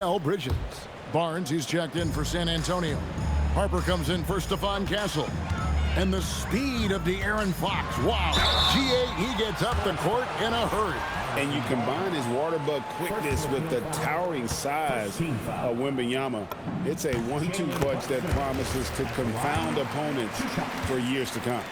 Bridges. Barnes, he's checked in for San Antonio. Harper comes in for Stephon Castle. And the speed of De'Aaron Fox. Wow. G.A., he gets up the court in a hurry. And you combine his water bug quickness with the towering size of Wembanyama. It's a 1-2 punch that promises to confound opponents for years to come.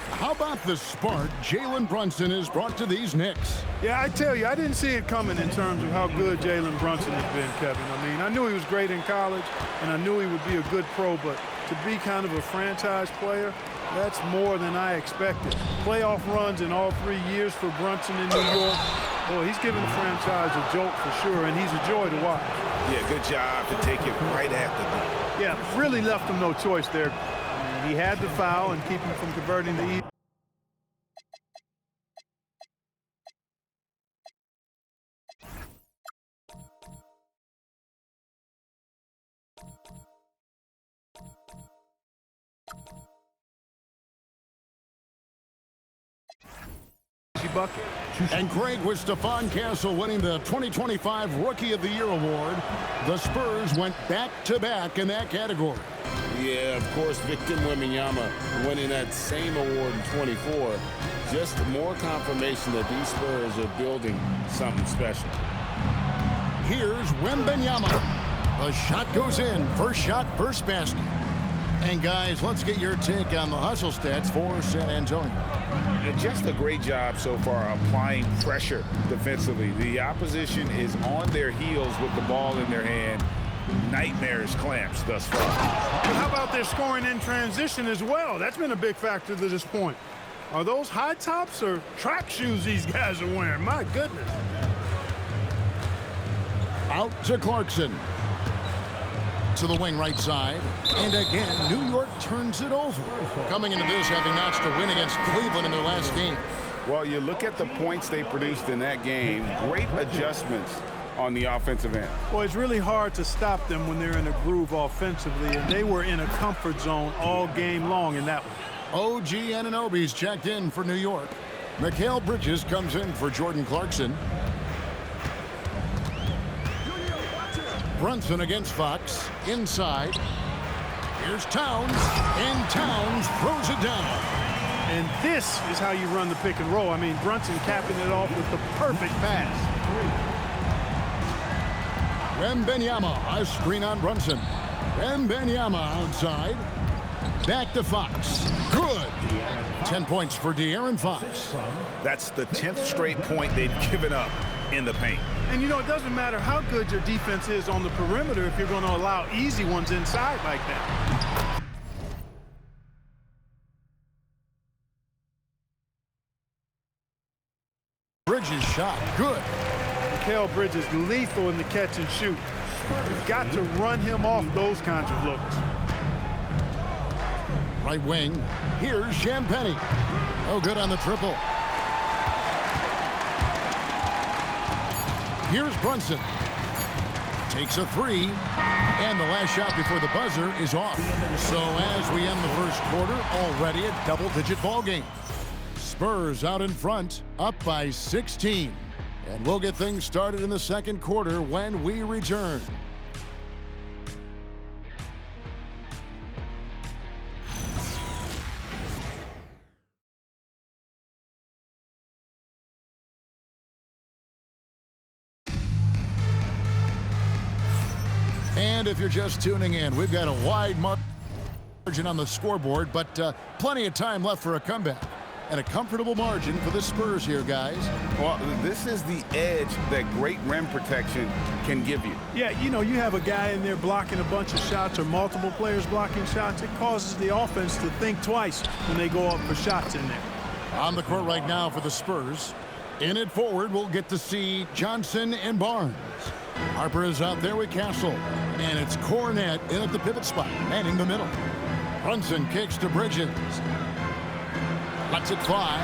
How about the spark Jalen Brunson has brought to these Knicks? Yeah, I tell you, I didn't see it coming in terms of how good Jalen Brunson has been, Kevin. I mean, I knew he was great in college, and I knew he would be a good pro, but to be kind of a franchise player, that's more than I expected. Playoff runs in all 3 years for Brunson in New York. Boy, he's giving the franchise a jolt for sure, and he's a joy to watch. Yeah, good job to take it right after them. Yeah, really left him no choice there. He had to foul and keep him from converting the bucket. And great with Stephon Castle winning the 2025 Rookie of the Year award. The Spurs went back-to-back in that category. Yeah, of course, Victor Wembanyama winning that same award in 24. Just more confirmation that these Spurs are building something special. Here's Wembanyama. The shot goes in. First shot, first basket. And guys, let's get your take on the hustle stats for San Antonio. Just a great job so far applying pressure defensively. The opposition is on their heels with the ball in their hand. Nightmares clamps thus far. But how about their scoring in transition as well? That's been a big factor to this point. Are those high tops or track shoes these guys are wearing? My goodness. Out to Clarkson. To the wing right side. And again, New York turns it over. Coming into this, having notched a win against Cleveland in their last game. Well, you look at the points they produced in that game. Great adjustments on the offensive end. Well, it's really hard to stop them when they're in a groove offensively, and they were in a comfort zone all game long in that one. OG Anunoby's checked in for New York. Mikal Bridges comes in for Jordan Clarkson. Brunson against Fox. Inside. Here's Towns. And Towns throws it down. And this is how you run the pick and roll. I mean, Brunson capping it off with the perfect pass. Wembanyama, a screen on Brunson. Wembanyama outside. Back to Fox. Good. 10 points for De'Aaron Fox. That's the 10th straight point they've given up in the paint. And, you know, it doesn't matter how good your defense is on the perimeter if you're going to allow easy ones inside like that. Bridges shot. Good. Mikal Bridges lethal in the catch and shoot. You've got to run him off those kinds of looks. Right wing. Here's Champagnie. Oh, good on the triple. Here's Brunson. Takes a three. And the last shot before the buzzer is off. So as we end the first quarter, already a double-digit ball game. Spurs out in front, up by 16. And we'll get things started in the second quarter when we return. And if you're just tuning in, we've got a wide margin on the scoreboard, but plenty of time left for a comeback. And a comfortable margin for the Spurs here, guys. Well, this is the edge that great rim protection can give you. Yeah, you know, you have a guy in there blocking a bunch of shots or multiple players blocking shots. It causes the offense to think twice when they go up for shots in there. On the court right now for the Spurs. In it forward, we'll get to see Johnson and Barnes. Harper is out there with Castle. And it's Kornet in at the pivot spot, manning the middle. Brunson kicks to Bridges. Lets it fly.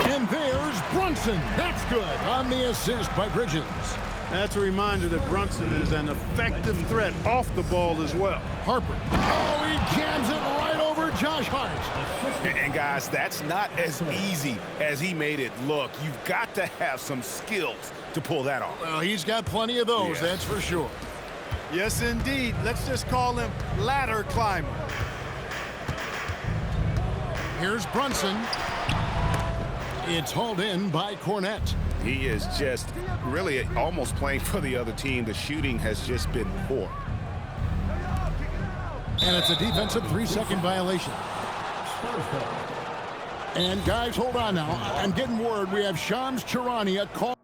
And there's Brunson. That's good on the assist by Bridges. That's a reminder that Brunson is an effective threat off the ball as well. Harper. Oh, he jams it right over Josh Hart. And guys, that's not as easy as he made it look. You've got to have some skills to pull that off. Well, he's got plenty of those, that's for sure. Yes, indeed. Let's just call him ladder climber. Here's Brunson. It's hauled in by Cornette. He is just really almost playing for the other team. The shooting has just been poor. And it's a defensive 3-second violation. And guys, hold on now. I'm getting word we have Shams Charania call.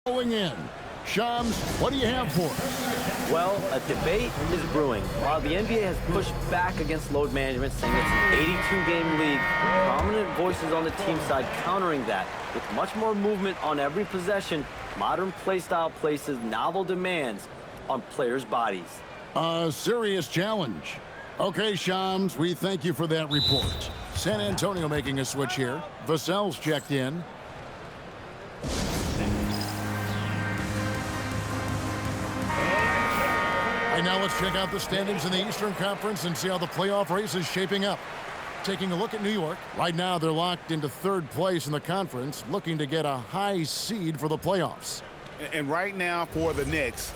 Going in. Shams, what do you have for us? Well, a debate is brewing. While the NBA has pushed back against load management, saying it's an 82-game league, prominent voices on the team side countering that. With much more movement on every possession, modern play style places novel demands on players' bodies. A serious challenge. Okay, Shams, we thank you for that report. San Antonio making a switch here. Vassell's checked in. And now let's check out the standings in the Eastern Conference and see how the playoff race is shaping up. Taking a look at New York. Right now, they're locked into third place in the conference, looking to get a high seed for the playoffs. And right now for the Knicks,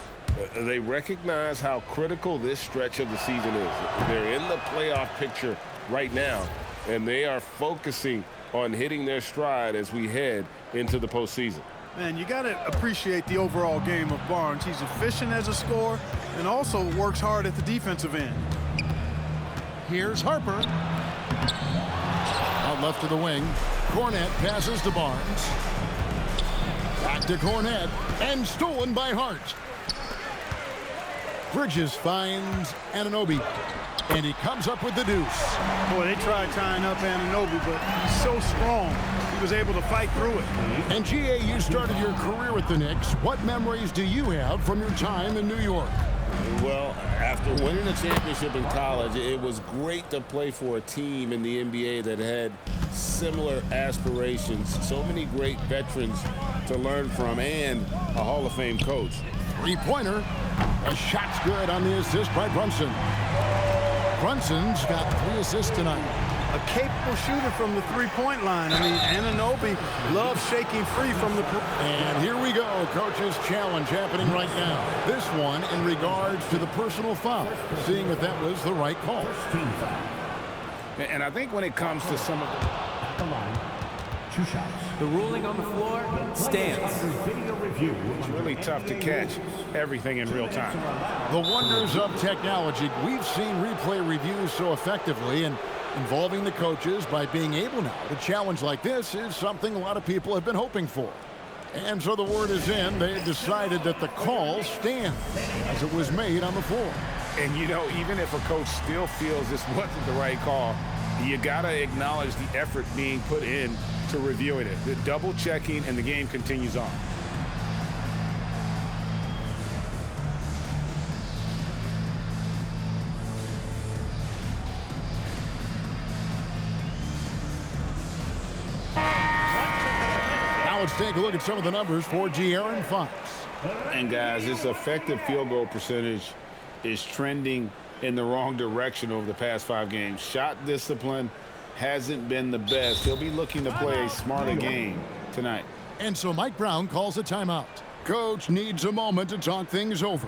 they recognize how critical this stretch of the season is. They're in the playoff picture right now, and they are focusing on hitting their stride as we head into the postseason. Man, you got to appreciate the overall game of Barnes. He's efficient as a scorer and also works hard at the defensive end. Here's Harper. Out left to the wing. Cornette passes to Barnes. Back to Cornette. And stolen by Hart. Bridges finds Anunoby. And he comes up with the deuce. Boy, they tried tying up Anunoby, but he's so strong. He was able to fight through it. And G.A., you started your career with the Knicks. What memories do you have from your time in New York? Well, after winning a championship in college, it was great to play for a team in the NBA that had similar aspirations. So many great veterans to learn from and a Hall of Fame coach. Three-pointer. A shot's good on the assist by Brunson. Brunson's got 3 assists tonight. A capable shooter from the three-point line. I mean, Anunoby loves shaking free from the... And here we go. Coach's challenge happening right now. This one in regards to the personal foul, seeing if that was the right call. And I think when it comes to some of the line, 2 shots. The ruling on the floor stands. It's really tough to catch everything in real time. The wonders of technology. We've seen replay reviews so effectively, and involving the coaches by being able now to challenge like this is something a lot of people have been hoping for. And so the word is in. They have decided that the call stands as it was made on the floor. And, you know, even if a coach still feels this wasn't the right call, you got to acknowledge the effort being put in to reviewing it. The double checking, and the game continues on. Let's take a look at some of the numbers for De'Aaron Fox. And guys, his effective field goal percentage is trending in the wrong direction over the past 5 games. Shot discipline hasn't been the best. He'll be looking to play a smarter game tonight. And so Mike Brown calls a timeout. Coach needs a moment to talk things over.